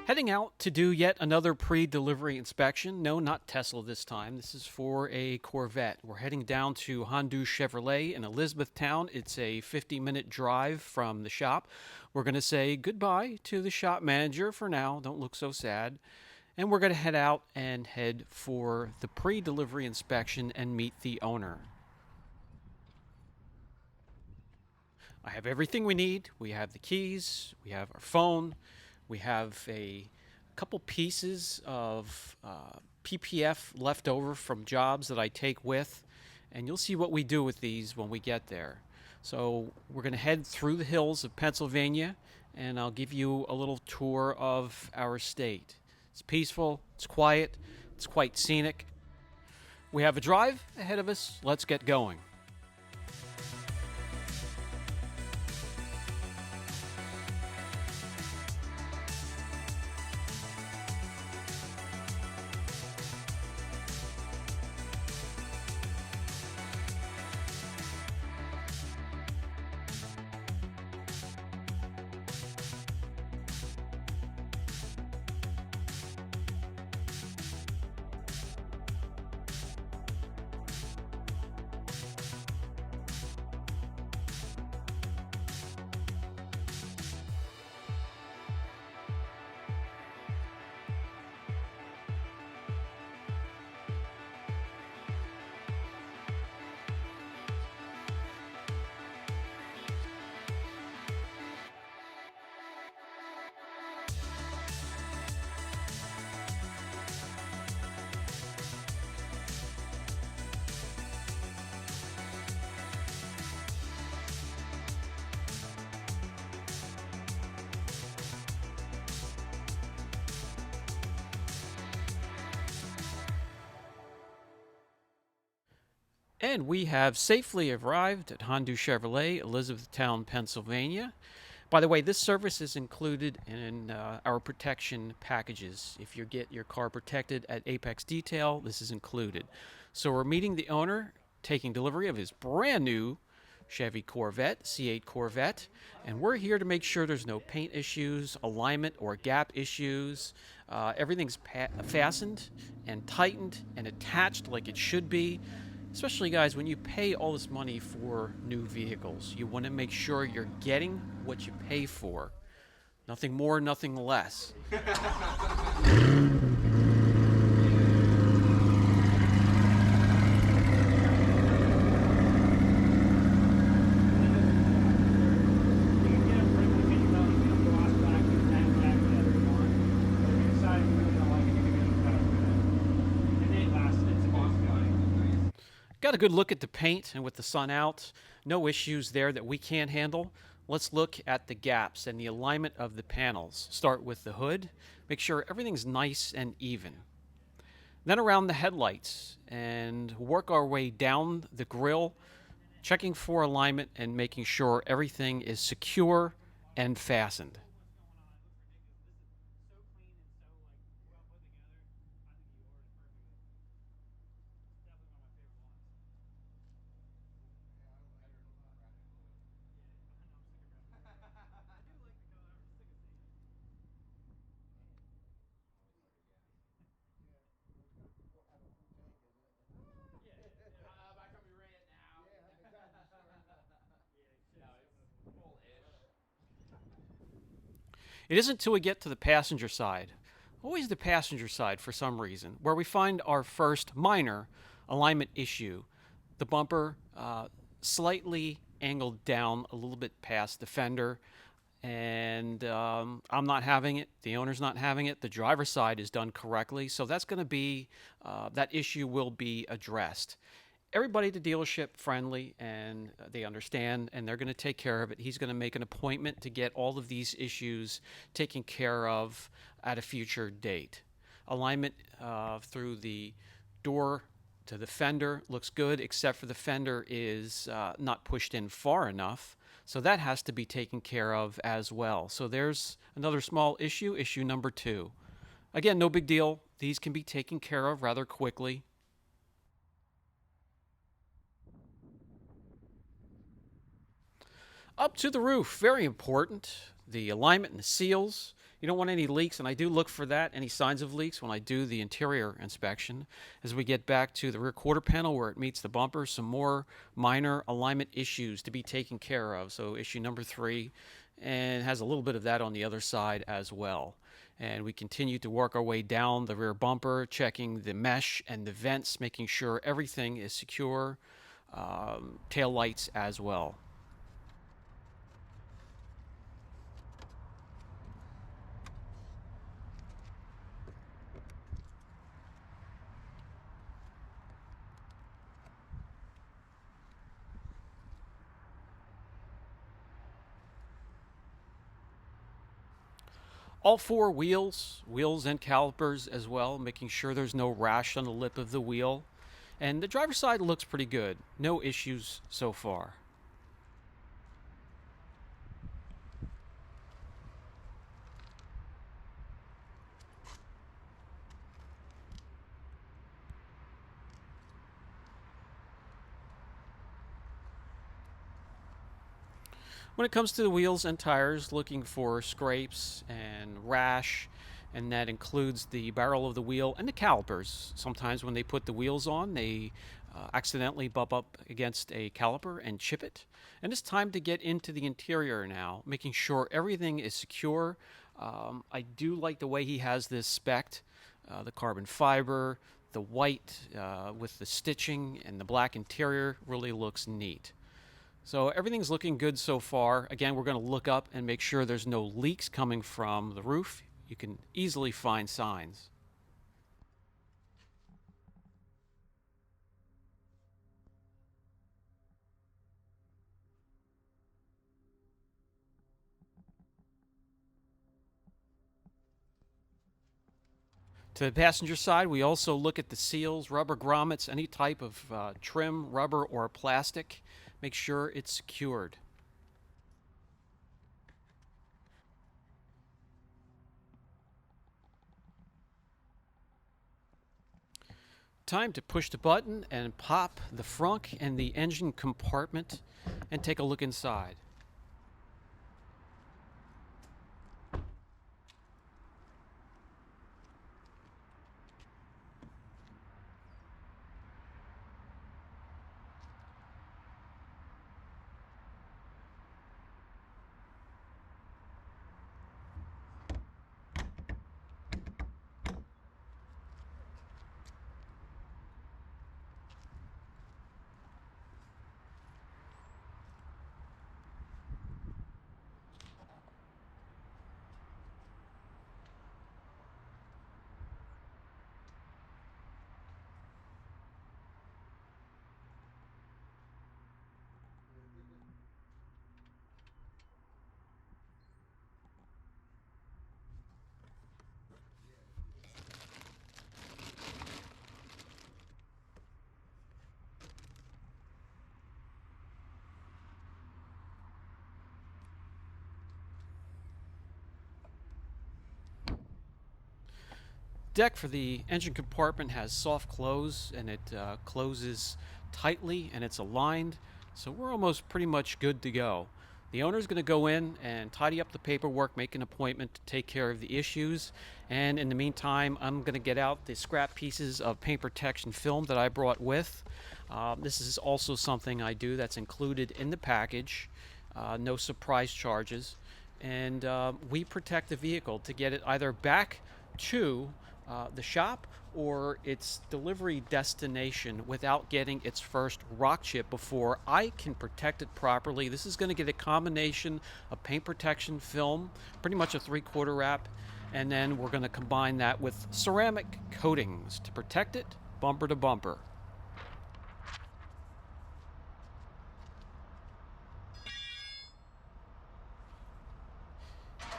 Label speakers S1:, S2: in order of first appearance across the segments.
S1: Heading out to do yet another pre-delivery inspection. No, not Tesla this time. This is for a Corvette. We're heading down to Hondu Chevrolet in Elizabethtown. It's a 50-minute drive from the shop. We're going to say goodbye to the shop manager for now. Don't look so sad. And we're going to head out and head for the pre-delivery inspection and meet the owner. I have everything we need. We have the keys, we have our phone, we have a couple pieces of PPF left over from jobs that I take with, and you'll see what we do with these when we get there. So we're going to head through the hills of Pennsylvania, and I'll give you a little tour of our state. It's peaceful, it's quiet, it's quite scenic. We have a drive ahead of us. Let's get going. And we have safely arrived at Hondu Chevrolet, Elizabethtown, Pennsylvania. By the way, this service is included in our protection packages. If you get your car protected at Apex Detail, this is included. So we're meeting the owner, taking delivery of his brand new Chevy Corvette, C8 Corvette, and we're here to make sure there's no paint issues, alignment, or gap issues. Everything's fastened and tightened and attached like it should be. Especially, guys, when you pay all this money for new vehicles, you want to make sure you're getting what you pay for. Nothing more, nothing less. Got a good look at the paint, and with the sun out, no issues there that we can't handle. Let's look at the gaps and the alignment of the panels. Start with the hood. Make sure everything's nice and even. Then around the headlights and work our way down the grille, checking for alignment and making sure everything is secure and fastened. It isn't until we get to the passenger side, always the passenger side for some reason, where we find our first minor alignment issue. The bumper slightly angled down a little bit past the fender, and I'm not having it. The owner's not having it. The driver's side is done correctly, so that's going to be that issue will be addressed. Everybody at the dealership friendly, and they understand, and they're going to take care of it. He's going to make an appointment to get all of these issues taken care of at a future date. Alignment through the door to the fender looks good, except for the fender is not pushed in far enough. So that has to be taken care of as well. So there's another small issue, issue number 2. Again, no big deal. These can be taken care of rather quickly. Up to the roof, very important. The alignment and the seals. You don't want any leaks, and I do look for that, any signs of leaks, when I do the interior inspection. As we get back to the rear quarter panel where it meets the bumper, some more minor alignment issues to be taken care of. So issue number 3, and has a little bit of that on the other side as well. And we continue to work our way down the rear bumper, checking the mesh and the vents, making sure everything is secure, tail lights as well. All 4 wheels and calipers as well, making sure there's no rash on the lip of the wheel. And the driver's side looks pretty good. No issues so far. When it comes to the wheels and tires, looking for scrapes and rash, and that includes the barrel of the wheel and the calipers. Sometimes when they put the wheels on, they accidentally bump up against a caliper and chip it. And it's time to get into the interior now, making sure everything is secure. I do like the way he has this spec'd, the carbon fiber, the white with the stitching, and the black interior really looks neat. So everything's looking good so far. Again, we're going to look up and make sure there's no leaks coming from the roof. You can easily find signs. To the passenger side, we also look at the seals, rubber grommets, any type of trim, rubber, or plastic. Make sure it's secured. Time to push the button and pop the frunk and the engine compartment and take a look inside. Deck for the engine compartment has soft close, and it closes tightly and it's aligned, so we're almost pretty much good to go. The owner's going to go in and tidy up the paperwork, make an appointment to take care of the issues, and in the meantime I'm going to get out the scrap pieces of paint protection film that I brought with. This is also something I do that's included in the package, no surprise charges, and we protect the vehicle to get it either back to the shop or its delivery destination without getting its first rock chip before I can protect it properly. This is going to get a combination of paint protection film, pretty much a 3/4 wrap, and then we're going to combine that with ceramic coatings to protect it bumper to bumper.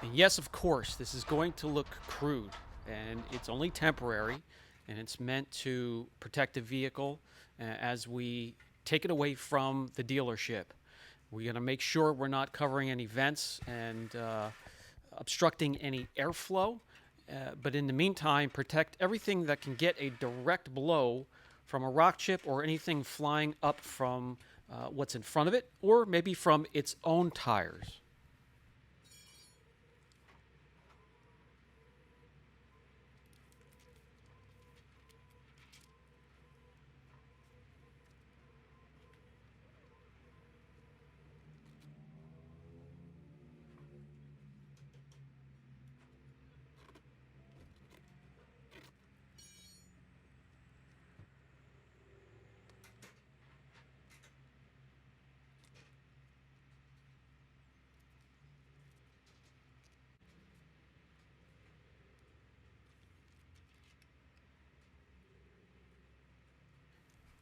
S1: And yes, of course, this is going to look crude, and it's only temporary, and it's meant to protect the vehicle as we take it away from the dealership. We're going to make sure we're not covering any vents and obstructing any airflow, but in the meantime, protect everything that can get a direct blow from a rock chip or anything flying up from what's in front of it, or maybe from its own tires.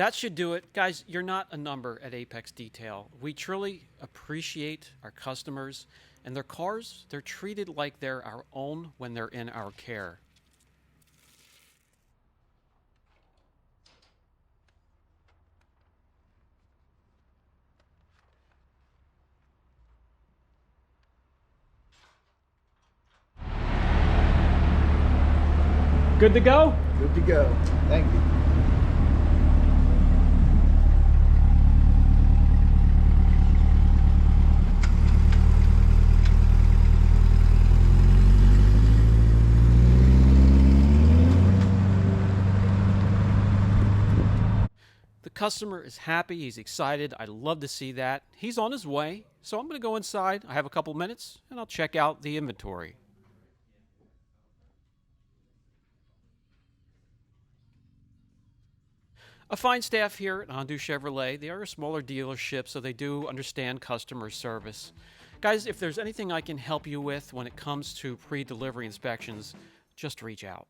S1: That should do it. Guys, you're not a number at Apex Detail. We truly appreciate our customers, and their cars, they're treated like they're our own when they're in our care. Good to go?
S2: Good to go. Thank you.
S1: The customer is happy, he's excited. I love to see that. He's on his way, so I'm going to go inside. I have a couple minutes, and I'll check out the inventory. A fine staff here at Hondu Chevrolet. They are a smaller dealership, so they do understand customer service. Guys, if there's anything I can help you with when it comes to pre-delivery inspections, just reach out.